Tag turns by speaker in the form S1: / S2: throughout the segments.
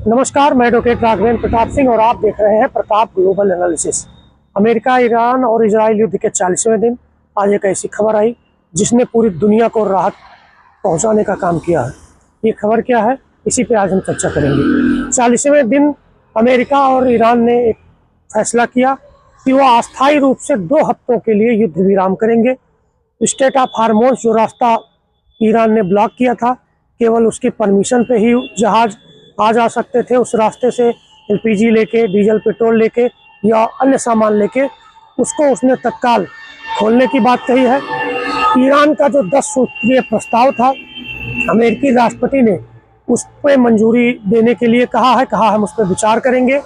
S1: नमस्कार, मैं एडवोकेट राघवेंद्र प्रताप सिंह और आप देख रहे हैं Pratap global analysis. America, Iran और इजराइल युद्ध के 40वें दिन आज एक ऐसी खबर आई जिसने पूरी दुनिया को राहत पहुंचाने का काम किया है। ये खबर क्या है, इसी पे आज हम चर्चा करेंगे। 40वें दिन अमेरिका और ईरान ने एक फैसला किया कि वह अस्थायी रूप से 2 हफ्तों के लिए युद्ध विराम करेंगे। स्टेट ऑफ हार्मोज जो रास्ता ईरान ने ब्लॉक किया था, केवल उसकी परमिशन पे ही जहाज आ जा सकते थे। उस रास्ते से एलपीजी लेके, डीजल पेट्रोल लेके या अन्य सामान लेके, उसको उसने तत्काल खोलने की बात कही है। ईरान का जो 10 सूत्रीय प्रस्ताव था, अमेरिकी राष्ट्रपति ने उस पर मंजूरी देने के लिए कहा है हम उस पर विचार करेंगे।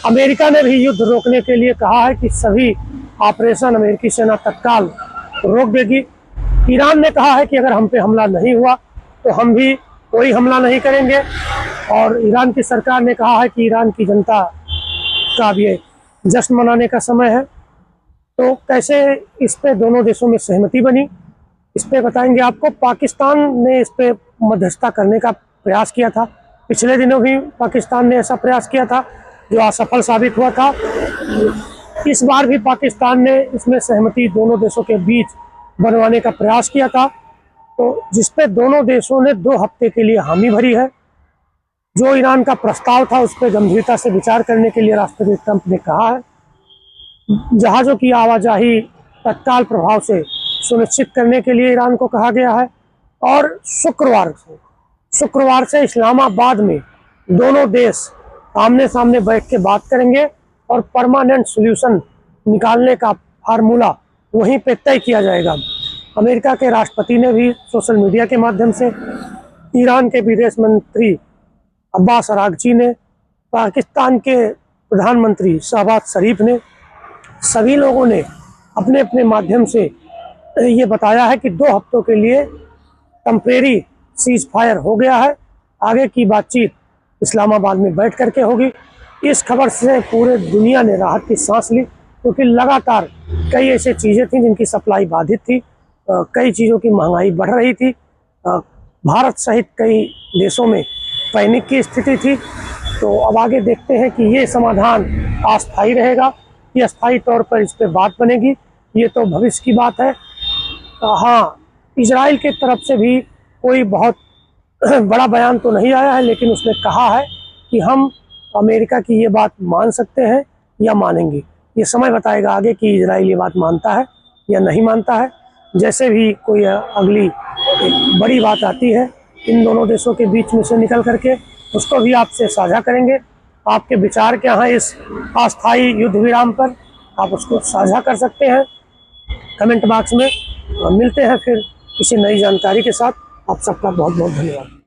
S1: अमेरिका ने भी युद्ध रोकने के लिए कहा है कि सभी ऑपरेशन अमेरिकी सेना तत्काल रोक देगी। ईरान ने कहा है कि अगर हम पे हमला नहीं हुआ तो हम भी कोई हमला नहीं करेंगे। और ईरान की सरकार ने कहा है कि ईरान की जनता का अब ये जश्न मनाने का समय है। तो कैसे इस पे दोनों देशों में सहमति बनी, इस पे बताएंगे आपको। पाकिस्तान ने इस पे मध्यस्थता करने का प्रयास किया था। पिछले दिनों भी पाकिस्तान ने ऐसा प्रयास किया था जो असफल साबित हुआ था। इस बार भी पाकिस्तान ने इसमें सहमति दोनों देशों के बीच बनवाने का प्रयास किया था, तो जिसपे दोनों देशों ने 2 हफ्ते के लिए हामी भरी है। जो ईरान का प्रस्ताव था उस पर गंभीरता से विचार करने के लिए राष्ट्रपति ट्रंप ने कहा है। जहाज़ों की आवाजाही तत्काल प्रभाव से सुनिश्चित करने के लिए ईरान को कहा गया है। और शुक्रवार से इस्लामाबाद में दोनों देश आमने सामने बैठ के बात करेंगे और परमानेंट सॉल्यूशन निकालने का फार्मूला वहीं पे तय किया जाएगा। अमेरिका के राष्ट्रपति ने भी सोशल मीडिया के माध्यम से, ईरान के विदेश मंत्री अब्बास अरागची ने, पाकिस्तान के प्रधानमंत्री शहबाज शरीफ ने, सभी लोगों ने अपने अपने माध्यम से ये बताया है कि 2 हफ्तों के लिए टेम्परेरी सीज फायर हो गया है। आगे की बातचीत इस्लामाबाद में बैठ करके होगी। इस खबर से पूरे दुनिया ने राहत की सांस ली, क्योंकि लगातार कई ऐसी चीज़ें थी जिनकी सप्लाई बाधित थी। कई चीज़ों की महंगाई बढ़ रही थी। भारत सहित कई देशों में पैनिक की स्थिति थी। तो अब आगे देखते हैं कि ये समाधान अस्थायी रहेगा या अस्थायी तौर पर इस पर बात बनेगी, ये तो भविष्य की बात है। हाँ, इजराइल के तरफ से भी कोई बहुत बड़ा बयान तो नहीं आया है, लेकिन उसने कहा है कि हम अमेरिका की ये बात मान सकते हैं या मानेंगे। ये समय बताएगा आगे कि इजराइल ये बात मानता है या नहीं मानता है। जैसे भी कोई अगली एक बड़ी बात आती है इन दोनों देशों के बीच में से निकल करके, उसको भी आपसे साझा करेंगे। आपके विचार क्या हैं इस अस्थायी युद्ध विराम पर, आप उसको साझा कर सकते हैं कमेंट बॉक्स में। मिलते हैं फिर किसी नई जानकारी के साथ। आप सबका बहुत बहुत धन्यवाद।